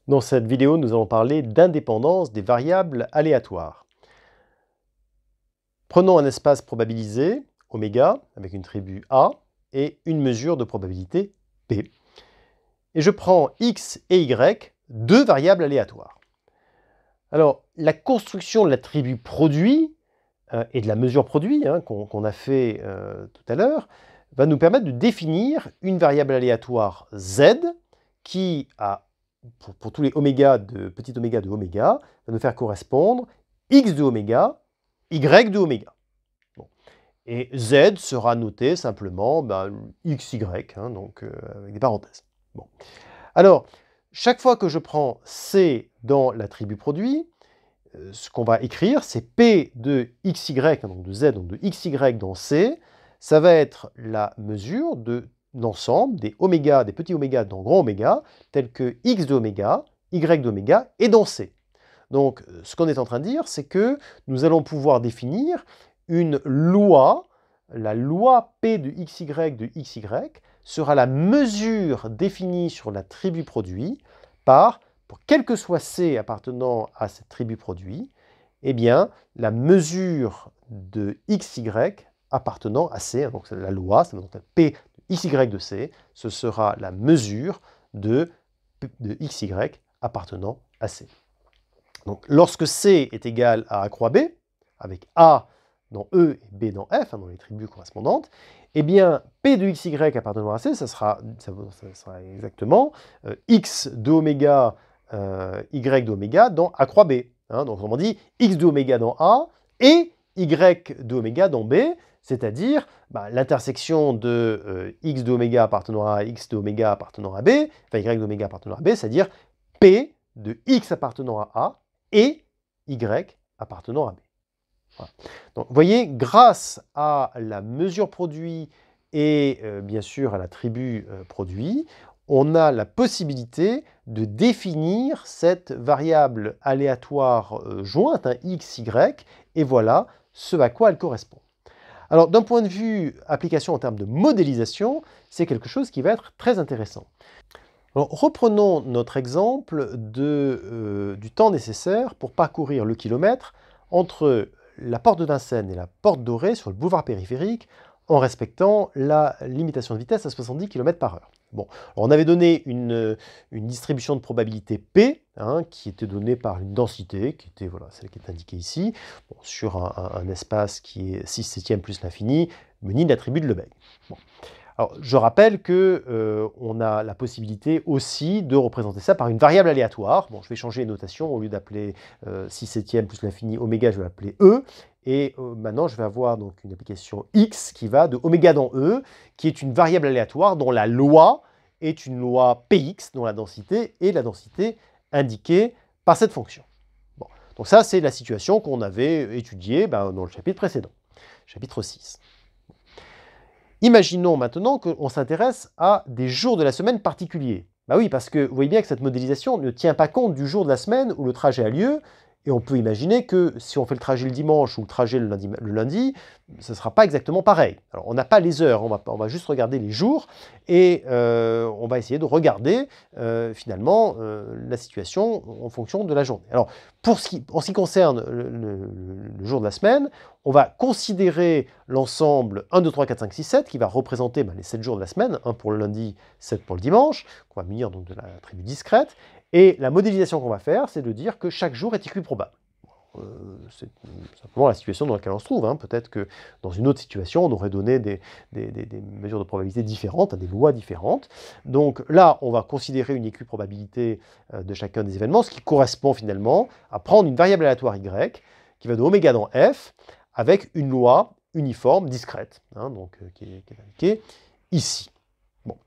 Dans cette vidéo, nous allons parler d'indépendance des variables aléatoires. Prenons un espace probabilisé, oméga, avec une tribu A, et une mesure de probabilité P. Et je prends x et y, deux variables aléatoires. Alors, la construction de la tribu produit et de la mesure produit qu'on a fait tout à l'heure va nous permettre de définir une variable aléatoire z qui a pour tous les oméga de petit oméga de oméga, va nous faire correspondre x de oméga, y de oméga. Bon. Et z sera noté simplement xy, donc avec des parenthèses. Bon. Alors, chaque fois que je prends c dans l'attribut produit, ce qu'on va écrire, c'est p de xy, donc de z, donc de xy dans c, ça va être la mesure de l'ensemble des oméga, des petits oméga dans grand oméga, tels que x de oméga, y d'oméga et dans c. Donc, ce qu'on est en train de dire, c'est que nous allons pouvoir définir une loi, la loi P de xy sera la mesure définie sur la tribu produit par, pour quel que soit C appartenant à cette tribu produit, eh bien, la mesure de xy appartenant à C, donc c'est la loi, c'est donc P de xy de C, ce sera la mesure de xy appartenant à C. Donc, lorsque C est égal à A croix B, avec A dans E et B dans F, dans les tribus correspondantes, eh bien, P de xy appartenant à C, ça sera exactement x de oméga, y de oméga dans A croix B. Donc, autrement dit, x de oméga dans A et y de oméga dans B, c'est-à-dire l'intersection de x de oméga appartenant à A, x de oméga appartenant à B, enfin y d'oméga appartenant à B, c'est-à-dire P de x appartenant à A et y appartenant à B. Voilà. Donc, vous voyez, grâce à la mesure produit et bien sûr à la tribu produit, on a la possibilité de définir cette variable aléatoire jointe, x, y, et voilà ce à quoi elle correspond. Alors, d'un point de vue application en termes de modélisation, c'est quelque chose qui va être très intéressant. Alors, reprenons notre exemple du temps nécessaire pour parcourir le kilomètre entre la porte de Vincennes et la porte Dorée sur le boulevard périphérique en respectant la limitation de vitesse à 70 km/h. Bon, alors on avait donné une distribution de probabilité P, qui était donnée par une densité, qui était celle qui est indiquée ici, sur un espace qui est 6/7 plus l'infini, muni de l'attribut de Lebesgue. Bon. Alors, je rappelle qu'on a la possibilité aussi de représenter ça par une variable aléatoire. Bon, je vais changer les notations. Au lieu d'appeler 6/7 plus l'infini oméga, je vais l'appeler E. Et maintenant, je vais avoir donc une application x qui va de oméga dans E, qui est une variable aléatoire dont la loi est une loi Px, dont la densité est la densité indiquée par cette fonction. Bon, donc ça, c'est la situation qu'on avait étudiée dans le chapitre précédent, chapitre 6. Imaginons maintenant qu'on s'intéresse à des jours de la semaine particuliers. Oui, parce que vous voyez bien que cette modélisation ne tient pas compte du jour de la semaine où le trajet a lieu, et on peut imaginer que si on fait le trajet le dimanche ou le trajet le lundi, ce ne sera pas exactement pareil. Alors, on n'a pas les heures, on va juste regarder les jours, et on va essayer de regarder finalement la situation en fonction de la journée. Alors, en ce qui concerne le jour de la semaine, on va considérer l'ensemble 1, 2, 3, 4, 5, 6, 7, qui va représenter les 7 jours de la semaine, 1 pour le lundi, 7 pour le dimanche, qu'on va munir donc de la tribu discrète. Et la modélisation qu'on va faire, c'est de dire que chaque jour est équiprobable. C'est simplement la situation dans laquelle on se trouve. Peut-être que dans une autre situation, on aurait donné des mesures de probabilité différentes, des lois différentes. Donc là, on va considérer une équiprobabilité de chacun des événements, ce qui correspond finalement à prendre une variable aléatoire y, qui va de oméga dans f, avec une loi uniforme, discrète, qui est indiquée ici. Bon.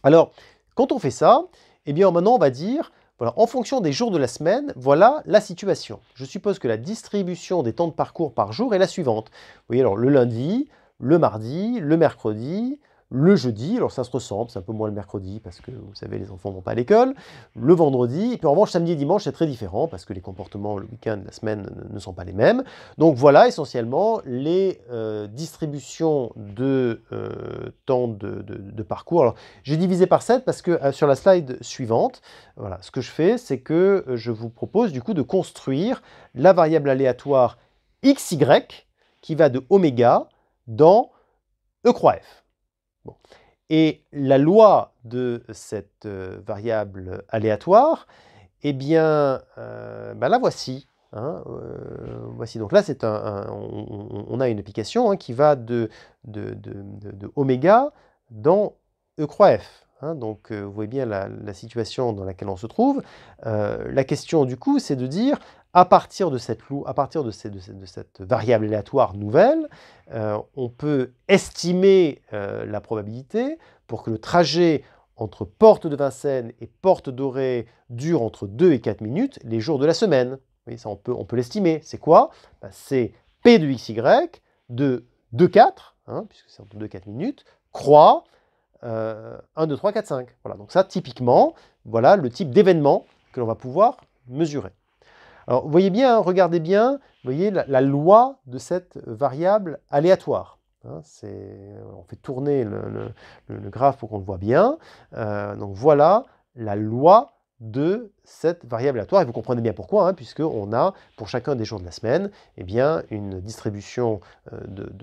Alors, quand on fait ça, eh bien maintenant on va dire, voilà, en fonction des jours de la semaine, voilà la situation. Je suppose que la distribution des temps de parcours par jour est la suivante. Vous voyez, alors le lundi, le mardi, le mercredi, le jeudi, alors ça se ressemble, c'est un peu moins le mercredi parce que vous savez, les enfants ne vont pas à l'école, le vendredi, et puis en revanche, samedi et dimanche, c'est très différent parce que les comportements le week-end, la semaine ne sont pas les mêmes. Donc voilà essentiellement les distributions de temps de parcours. Alors j'ai divisé par 7 parce que sur la slide suivante, voilà, ce que je fais, c'est que je vous propose du coup de construire la variable aléatoire xy qui va de oméga dans E croix f. Bon. Et la loi de cette variable aléatoire, eh bien, la voici. Hein, voici. Donc là, on a une application qui va de oméga dans E croix f. Hein, donc vous voyez bien la situation dans laquelle on se trouve. La question du coup, c'est de dire, à partir de cette variable aléatoire nouvelle, on peut estimer la probabilité pour que le trajet entre Porte de Vincennes et Porte Dorée dure entre 2 et 4 minutes les jours de la semaine. Vous voyez, ça, on peut l'estimer. C'est quoi? C'est P de XY de 2, 4, puisque c'est entre 2 et 4 minutes, croix 1, 2, 3, 4, 5. Voilà, donc ça, typiquement, voilà le type d'événement que l'on va pouvoir mesurer. Alors, vous voyez bien, regardez bien, vous voyez la loi de cette variable aléatoire. Hein, on fait tourner le graphe pour qu'on le voit bien. Donc voilà la loi de cette variable aléatoire. Et vous comprenez bien pourquoi, puisqu'on a, pour chacun des jours de la semaine, eh bien, une distribution de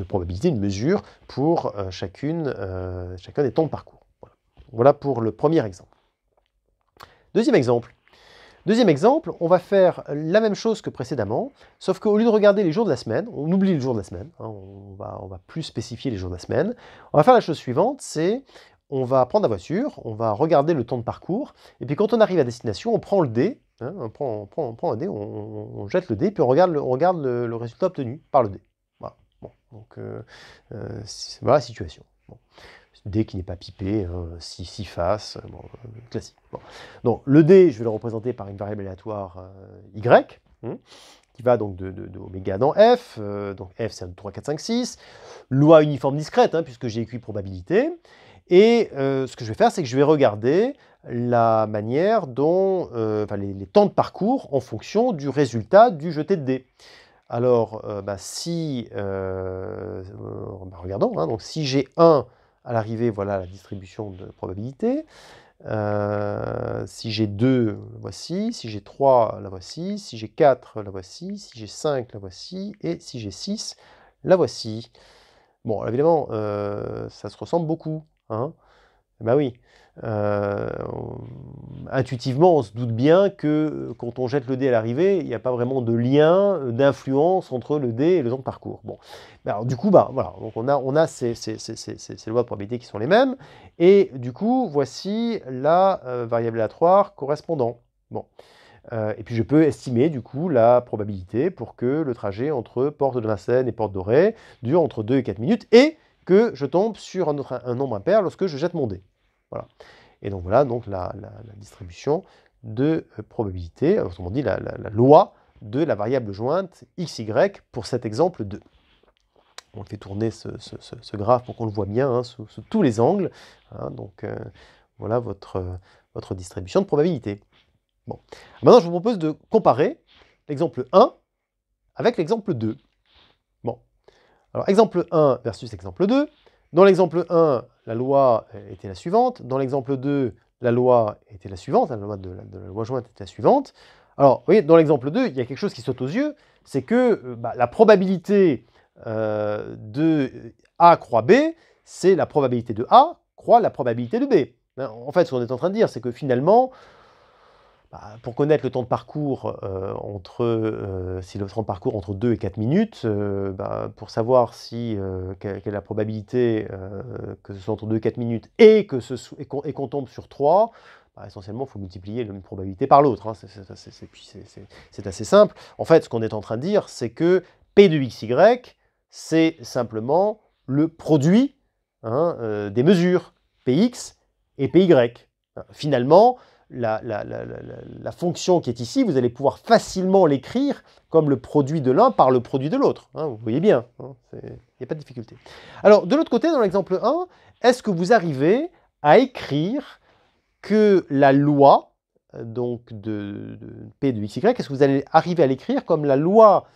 probabilité, une mesure pour chacun des temps de parcours. Voilà pour le premier exemple. Deuxième exemple, on va faire la même chose que précédemment, sauf qu'au lieu de regarder les jours de la semaine, on oublie les jours de la semaine, on va plus spécifier les jours de la semaine. On va faire la chose suivante, c'est on va prendre la voiture, on va regarder le temps de parcours, et puis quand on arrive à destination, on prend le dé, on prend un dé, on jette le dé, puis on regarde le résultat obtenu par le dé. Voilà, bon, donc voilà la situation. Bon. Dé qui n'est pas pipé, 6 faces, classique. Bon. Donc le dé, je vais le représenter par une variable aléatoire y, qui va donc de oméga dans f, donc f c'est 1, 2, 3, 4, 5, 6, loi uniforme discrète, puisque j'ai écrit probabilité, et ce que je vais faire, c'est que je vais regarder la manière dont, les temps de parcours en fonction du résultat du jeté de dés. Alors, regardons, donc si j'ai 1 à l'arrivée, voilà la distribution de probabilité. Si j'ai 2, la voici. Si j'ai 3, la voici. Si j'ai 4, la voici. Si j'ai 5, la voici. Et si j'ai 6, la voici. Bon, évidemment, ça se ressemble beaucoup. Oui. Intuitivement, on se doute bien que quand on jette le dé à l'arrivée, il n'y a pas vraiment de lien, d'influence entre le dé et le temps de parcours. Bon. Alors du coup, voilà. Donc on a ces lois de probabilité qui sont les mêmes. Et du coup, voici la variable aléatoire correspondant. Bon. Et puis je peux estimer du coup la probabilité pour que le trajet entre Porte de Vincennes et Porte Dorée dure entre 2 et 4 minutes et que je tombe sur un nombre impair lorsque je jette mon dé. Voilà. Et donc voilà donc la distribution de probabilité, autrement dit la loi de la variable jointe xy pour cet exemple 2. On fait tourner ce graphe pour qu'on le voit bien sous tous les angles. Donc voilà votre distribution de probabilité. Bon. Maintenant, je vous propose de comparer l'exemple 1 avec l'exemple 2. Bon. Alors, exemple 1 versus exemple 2. Dans l'exemple 1, la loi était la suivante. Dans l'exemple 2, la loi était la suivante. La loi de la loi jointe était la suivante. Alors, vous voyez, dans l'exemple 2, il y a quelque chose qui saute aux yeux. C'est que la probabilité de A croix B, c'est la probabilité de A croix la probabilité de B. En fait, ce qu'on est en train de dire, c'est que finalement, pour connaître le temps de parcours si le temps de parcours entre 2 et 4 minutes, pour savoir quelle est la probabilité que ce soit entre 2 et 4 minutes et qu'on tombe sur 3, essentiellement, il faut multiplier une probabilité par l'autre. C'est assez simple. En fait, ce qu'on est en train de dire, c'est que P de XY, c'est simplement le produit des mesures Px et Py. Finalement, la fonction qui est ici, vous allez pouvoir facilement l'écrire comme le produit de l'un par le produit de l'autre. Hein, vous voyez bien, hein, il n'y a pas de difficulté. Alors, de l'autre côté, dans l'exemple 1, est-ce que vous arrivez à écrire que la loi donc de P de xy, est-ce que vous allez arriver à l'écrire comme la loi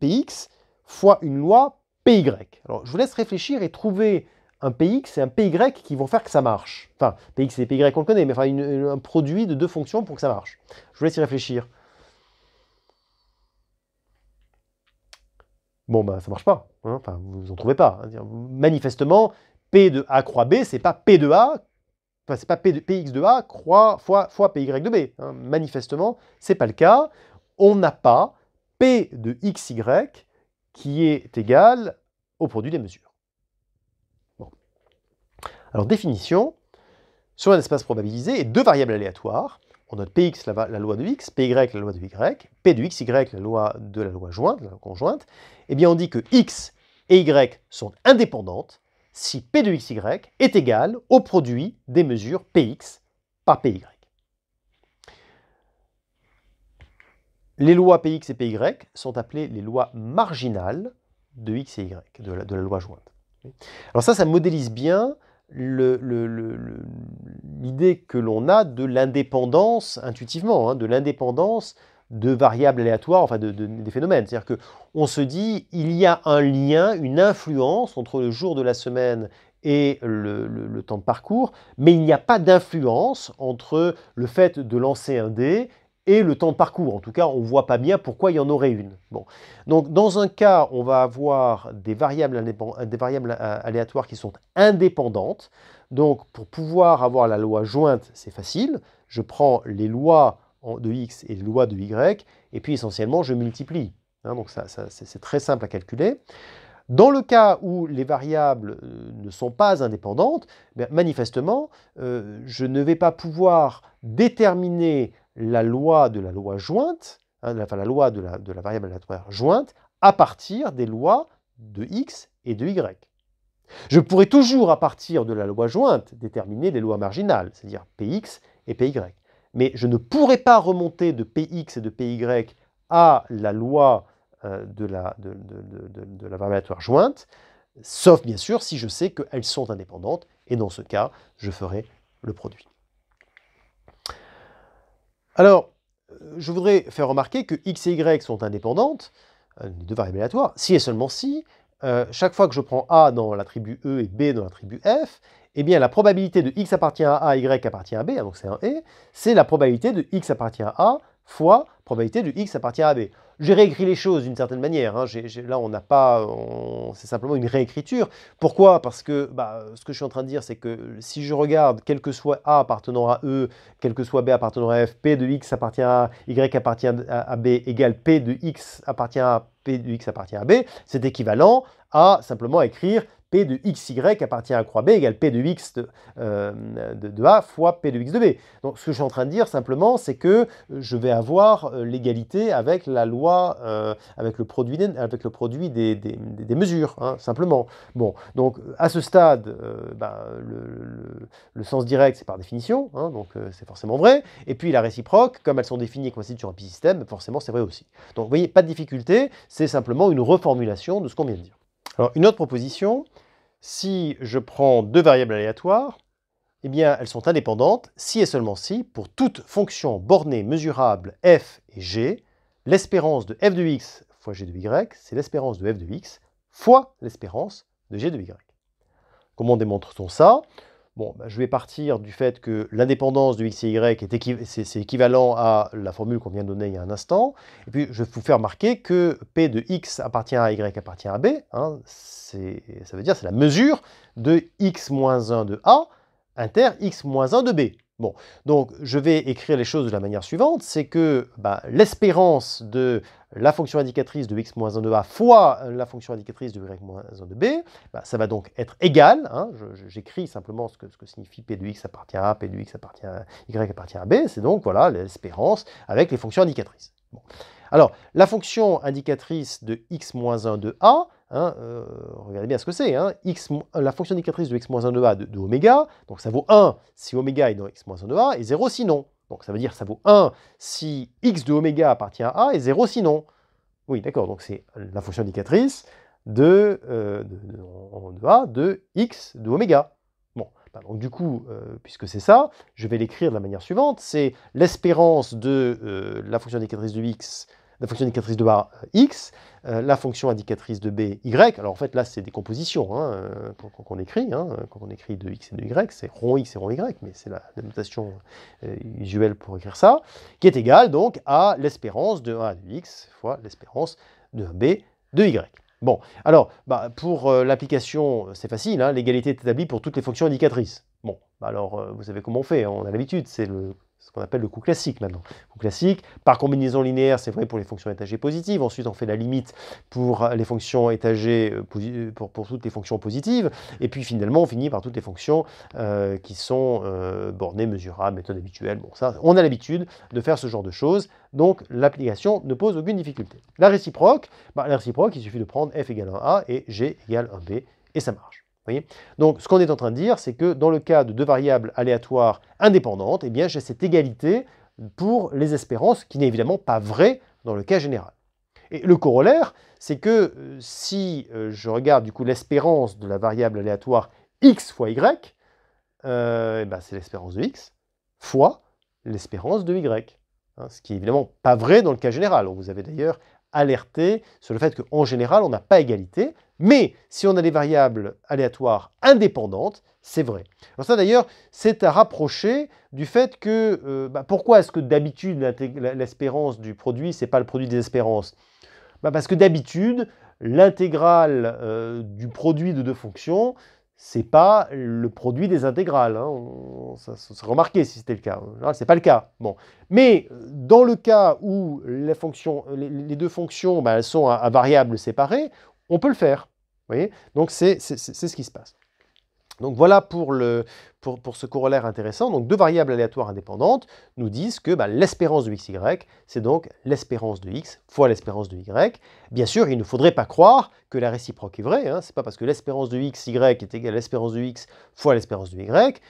Px fois une loi Py? Alors, je vous laisse réfléchir et trouver un Px et un Py qui vont faire que ça marche. Enfin, Px et Py, on le connaît, mais enfin, un produit de deux fonctions pour que ça marche. Je vous laisse y réfléchir. Bon, ben, ça ne marche pas. Hein, enfin, vous n'en trouvez pas. Hein. Manifestement, P de A croix B, c'est pas P de A, enfin, c'est pas Px de A fois Py de B. Hein. Manifestement, ce n'est pas le cas. On n'a pas P de xy qui est égal au produit des mesures. Bon. Alors, définition. Sur un espace probabilisé et deux variables aléatoires, on note Px la loi de x, Py la loi de y, P de xy la loi jointe, la loi conjointe, eh bien on dit que x et y sont indépendantes si P de xy est égal au produit des mesures Px par Py. Les lois Px et Py sont appelées les lois marginales de x et y, de la loi jointe. Alors ça modélise bien l'idée que l'on a de l'indépendance, intuitivement, hein, de l'indépendance de variables aléatoires, enfin des phénomènes. C'est-à-dire qu'on se dit, il y a un lien, une influence entre le jour de la semaine et le temps de parcours, mais il n'y a pas d'influence entre le fait de lancer un dé et le temps de parcours. En tout cas, on ne voit pas bien pourquoi il y en aurait une. Bon. Donc, dans un cas, on va avoir des variables aléatoires qui sont indépendantes. Donc, pour pouvoir avoir la loi jointe, c'est facile. Je prends les lois de x et les lois de y, et puis essentiellement, je multiplie. Hein, donc, c'est très simple à calculer. Dans le cas où les variables ne sont pas indépendantes, manifestement, je ne vais pas pouvoir déterminer la loi de la loi jointe, hein, la loi de la variable aléatoire jointe, à partir des lois de x et de y. Je pourrais toujours, à partir de la loi jointe, déterminer les lois marginales, c'est-à-dire Px et Py. Mais je ne pourrais pas remonter de Px et de Py à la loi de la variable aléatoire jointe, sauf bien sûr si je sais qu'elles sont indépendantes, et dans ce cas, je ferai le produit. Alors, je voudrais faire remarquer que x et y sont indépendantes, les deux variables aléatoires, si et seulement si, chaque fois que je prends A dans l'attribut E et B dans l'attribut F, eh bien la probabilité de x appartient à A, y appartient à B, donc c'est un et, c'est la probabilité de x appartient à A fois probabilité de x appartient à B. J'ai réécrit les choses d'une certaine manière. Hein. Là, on n'a pas... C'est simplement une réécriture. Pourquoi? Parce que ce que je suis en train de dire, c'est que si je regarde, quel que soit A appartenant à E, quel que soit B appartenant à F, P de X appartient à Y appartient à B égale P de X appartient à P de X appartient à B, c'est équivalent à simplement écrire P de xy appartient à croix B égale P de x de A fois P de x de B. Donc ce que je suis en train de dire simplement, c'est que je vais avoir l'égalité avec la loi, avec le produit des mesures, hein, simplement. Bon, donc à ce stade, le sens direct, c'est par définition, hein, donc c'est forcément vrai. Et puis la réciproque, comme elles sont définies et coïncident sur un pi-système, forcément c'est vrai aussi. Donc vous voyez, pas de difficulté, c'est simplement une reformulation de ce qu'on vient de dire. Alors, une autre proposition, si je prends deux variables aléatoires, eh bien, elles sont indépendantes si et seulement si, pour toute fonction bornée mesurable f et g, l'espérance de f de x fois g de y, c'est l'espérance de f de x fois l'espérance de g de y. Comment démontre-t-on ça? Bon, je vais partir du fait que l'indépendance de x et y c'est équivalent à la formule qu'on vient de donner il y a un instant. Et puis, je vais vous faire remarquer que P de x appartient à y appartient à b. Hein, ça veut dire que c'est la mesure de x-1 de a inter x-1 de b. Bon, donc je vais écrire les choses de la manière suivante, c'est que l'espérance de la fonction indicatrice de x-1 de a fois la fonction indicatrice de y-1 de b, ça va donc être égal, hein, j'écris simplement ce que signifie p de x appartient à a, p de x appartient à y appartient à b, c'est donc voilà l'espérance avec les fonctions indicatrices. Bon. Alors, la fonction indicatrice de x-1 de a, hein, regardez bien ce que c'est, hein, la fonction indicatrice de x-1 de a de oméga, donc ça vaut 1 si oméga est dans x-1 de a, et 0 sinon. Donc ça veut dire que ça vaut 1 si x de oméga appartient à a, et 0 sinon. Oui, d'accord, donc c'est la fonction indicatrice de a de x de oméga. Bon, bah donc du coup, puisque c'est ça, je vais l'écrire de la manière suivante, c'est l'espérance de la fonction indicatrice de x, la fonction indicatrice de a, x, la fonction indicatrice de b, y. Alors en fait, là, c'est des compositions hein, quand on écrit. Hein, quand on écrit de x et de y, c'est rond x et rond y, mais c'est la notation usuelle pour écrire ça, qui est égale donc à l'espérance de 1 de x fois l'espérance de 1b de y. Bon, alors, bah, pour l'application, c'est facile, hein, l'égalité est établie pour toutes les fonctions indicatrices. Bon, bah alors, vous savez comment on fait, hein, on a l'habitude, c'est ce qu'on appelle le coup classique maintenant. Coup classique, par combinaison linéaire, c'est vrai pour les fonctions étagées positives, ensuite on fait la limite pour les fonctions étagées, pour toutes les fonctions positives, et puis finalement on finit par toutes les fonctions qui sont bornées, mesurables, méthode habituelle. Bon, ça, on a l'habitude de faire ce genre de choses, donc l'application ne pose aucune difficulté. La réciproque, il suffit de prendre f égale 1a et g égale 1b, et ça marche. Voyez. Donc, ce qu'on est en train de dire, c'est que dans le cas de deux variables aléatoires indépendantes, eh bien, j'ai cette égalité pour les espérances, qui n'est évidemment pas vrai dans le cas général. Et le corollaire, c'est que si je regarde du coup l'espérance de la variable aléatoire x fois y, ben, c'est l'espérance de x fois l'espérance de y. Hein, ce qui n'est évidemment pas vrai dans le cas général. On vous avait d'ailleurs alerté sur le fait qu'en général, on n'a pas égalité, mais si on a des variables aléatoires indépendantes, c'est vrai. Alors ça d'ailleurs, c'est à rapprocher du fait que, pourquoi est-ce que d'habitude l'espérance du produit, c'est pas le produit des espérances? Parce que d'habitude, l'intégrale du produit de deux fonctions, c'est pas le produit des intégrales. Hein. Ça serait remarqué si c'était le cas. Là, ce n'est pas le cas. Bon. Mais dans le cas où les deux fonctions elles sont à variables séparées, on peut le faire. Vous voyez. Donc c'est ce qui se passe. Donc voilà pour ce corollaire intéressant. Donc deux variables aléatoires indépendantes nous disent que l'espérance de xy, c'est donc l'espérance de x fois l'espérance de y. Bien sûr, il ne faudrait pas croire que la réciproque est vraie. Hein. Ce n'est pas parce que l'espérance de xy est égale à l'espérance de x fois l'espérance de y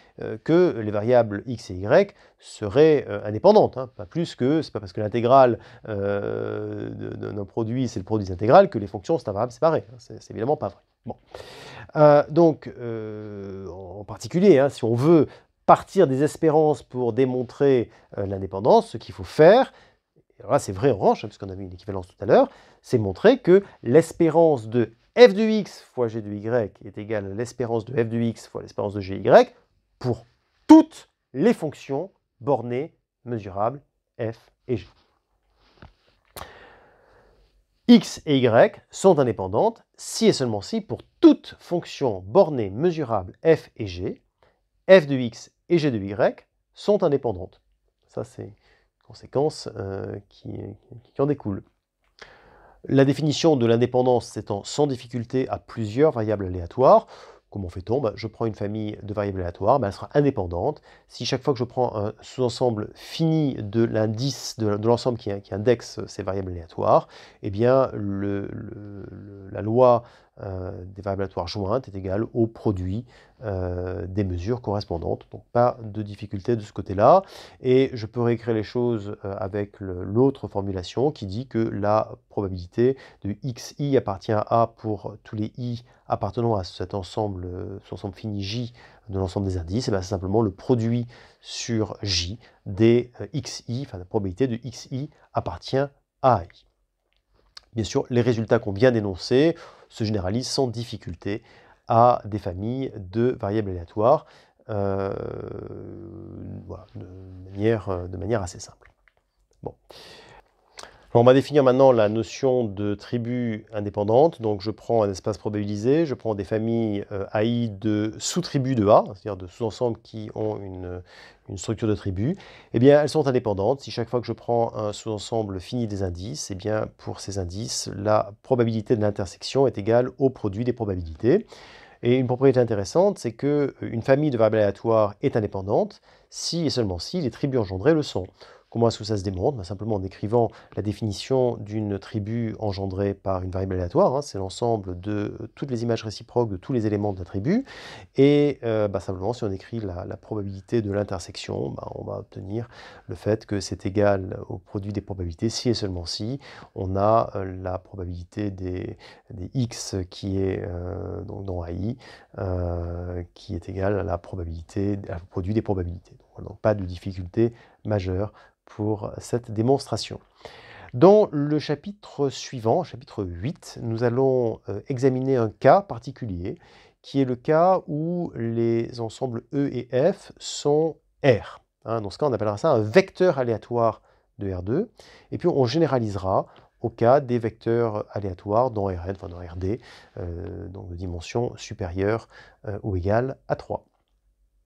que les variables x et y seraient indépendantes. Hein. Pas plus que, c'est pas parce que l'intégrale d'un produit, c'est le produit des intégrales, que les fonctions sont variables séparées. Hein. C'est évidemment pas vrai. Bon. Donc, en particulier, hein, si on veut partir des espérances pour démontrer l'indépendance, ce qu'il faut faire, et alors là c'est vrai en revanche, hein, puisqu'on a vu une équivalence tout à l'heure, c'est montrer que l'espérance de f de x fois g de y est égale à l'espérance de f de x fois l'espérance de gy pour toutes les fonctions bornées, mesurables, f et g. X et y sont indépendantes si et seulement si pour toute fonction bornée mesurable f et g, f de x et g de y sont indépendantes. Ça, c'est une conséquence qui en découle. La définition de l'indépendance s'étend sans difficulté à plusieurs variables aléatoires. Comment fait-on? Je prends une famille de variables aléatoires, elle sera indépendante. Si chaque fois que je prends un sous-ensemble fini de l'indice de l'ensemble qui indexe ces variables aléatoires, eh bien la loi des variables aléatoires jointes est égale au produit des mesures correspondantes. Donc pas de difficulté de ce côté-là. Et je peux réécrire les choses avec l'autre formulation qui dit que la probabilité de xi appartient à A pour tous les i appartenant à cet ensemble fini J de l'ensemble des indices, c'est simplement le produit sur J des xi, enfin la probabilité de xi appartient à i. Bien sûr, les résultats qu'on vient d'énoncer se généralisent sans difficulté à des familles de variables aléatoires voilà, de manière assez simple. Bon. Alors on va définir maintenant la notion de tribu indépendante. Donc je prends un espace probabilisé, je prends des familles AI de sous-tribus de A, c'est-à-dire de sous-ensembles qui ont une structure de tribu. Eh bien, elles sont indépendantes. Si chaque fois que je prends un sous-ensemble fini des indices, eh bien, pour ces indices, la probabilité de l'intersection est égale au produit des probabilités. Et une propriété intéressante, c'est qu'une famille de variables aléatoires est indépendante si et seulement si les tribus engendrées le sont. Comment est-ce que ça se démontre? Ben, simplement en décrivant la définition d'une tribu engendrée par une variable aléatoire, hein. C'est l'ensemble de toutes les images réciproques de tous les éléments de la tribu. Et simplement, si on écrit la probabilité de l'intersection, on va obtenir le fait que c'est égal au produit des probabilités si et seulement si on a la probabilité des x qui est donc dans AI, qui est égale à la probabilité, au produit des probabilités. Donc pas de difficulté majeure pour cette démonstration. Dans le chapitre suivant, chapitre 8, nous allons examiner un cas particulier, qui est le cas où les ensembles E et F sont R. Hein, dans ce cas, on appellera ça un vecteur aléatoire de R2, et puis on généralisera au cas des vecteurs aléatoires dans Rn, enfin dans Rd, donc de dimension supérieure ou égale à 3.